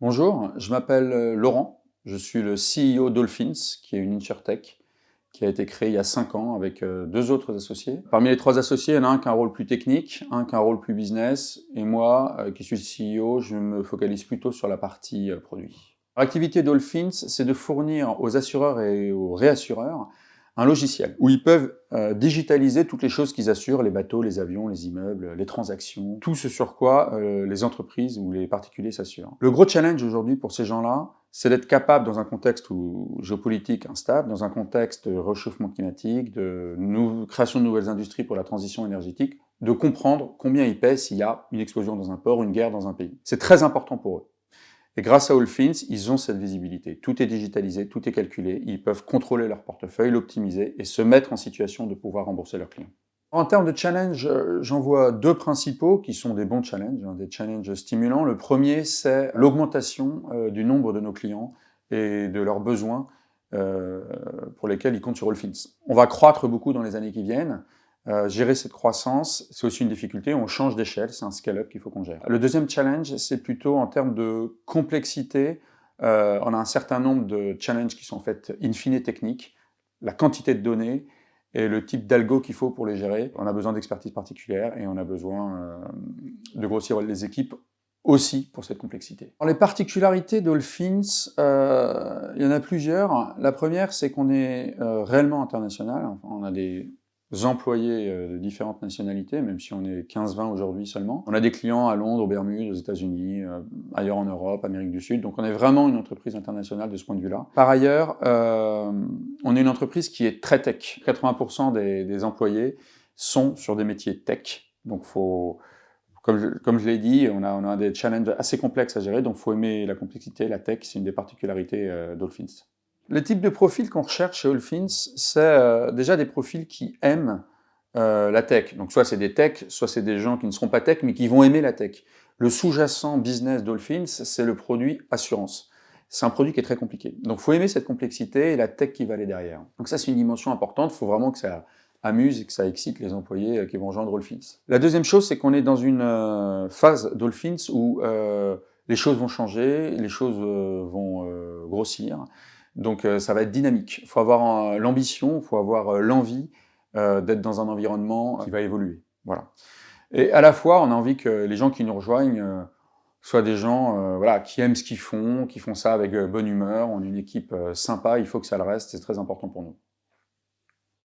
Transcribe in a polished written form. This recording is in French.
Bonjour, je m'appelle Laurent, je suis le CEO Dolphins, qui est une insurtech qui a été créée il y a 5 ans avec deux autres associés. Parmi les trois associés, il y en a un qui a un rôle plus technique, un qui a un rôle plus business, et moi, qui suis le CEO, je me focalise plutôt sur la partie produit. L'activité Dolphins, c'est de fournir aux assureurs et aux réassureurs un logiciel où ils peuvent digitaliser toutes les choses qu'ils assurent, les bateaux, les avions, les immeubles, les transactions, tout ce sur quoi les entreprises ou les particuliers s'assurent. Le gros challenge aujourd'hui pour ces gens-là, c'est d'être capable, dans un contexte géopolitique instable, dans un contexte de réchauffement climatique, de création de nouvelles industries pour la transition énergétique, de comprendre combien ils paient s'il y a une explosion dans un port, une guerre dans un pays. C'est très important pour eux. Et grâce à Dolphins, ils ont cette visibilité. Tout est digitalisé, tout est calculé. Ils peuvent contrôler leur portefeuille, l'optimiser et se mettre en situation de pouvoir rembourser leurs clients. En termes de challenge, j'en vois deux principaux qui sont des bons challenges, des challenges stimulants. Le premier, c'est l'augmentation du nombre de nos clients et de leurs besoins pour lesquels ils comptent sur Dolphins. On va croître beaucoup dans les années qui viennent. Gérer cette croissance, c'est aussi une difficulté, on change d'échelle, c'est un scale-up qu'il faut qu'on gère. Le deuxième challenge, c'est plutôt en termes de complexité. On a un certain nombre de challenges qui sont en fait in fine techniques, la quantité de données et le type d'algo qu'il faut pour les gérer. On a besoin d'expertise particulière et on a besoin de grossir les équipes aussi pour cette complexité. Alors, les particularités Dolphins, il y en a plusieurs. La première, c'est qu'on est réellement international. Enfin, on a des employés de différentes nationalités, même si on est 15-20 aujourd'hui seulement. On a des clients à Londres, aux Bermudes, aux États-Unis, ailleurs en Europe, Amérique du Sud. Donc on est vraiment une entreprise internationale de ce point de vue-là. Par ailleurs, on est une entreprise qui est très tech. 80% des employés sont sur des métiers tech. Donc comme je l'ai dit, on a des challenges assez complexes à gérer, donc il faut aimer la complexité, la tech, c'est une des particularités Dolphins. Le type de profil qu'on recherche chez Dolphins, c'est déjà des profils qui aiment la tech. Donc soit c'est des techs, soit c'est des gens qui ne seront pas tech, mais qui vont aimer la tech. Le sous-jacent business Dolphins, c'est le produit assurance. C'est un produit qui est très compliqué. Donc il faut aimer cette complexité et la tech qui va aller derrière. Donc ça, c'est une dimension importante, il faut vraiment que ça amuse et que ça excite les employés qui vont rejoindre Dolphins. La deuxième chose, c'est qu'on est dans une phase Dolphins où les choses vont changer, les choses vont grossir. Donc ça va être dynamique. Il faut avoir l'ambition, il faut avoir l'envie d'être dans un environnement qui va évoluer. Voilà. Et à la fois, on a envie que les gens qui nous rejoignent soient des gens voilà, qui aiment ce qu'ils font ça avec bonne humeur. On est une équipe sympa, il faut que ça le reste, c'est très important pour nous.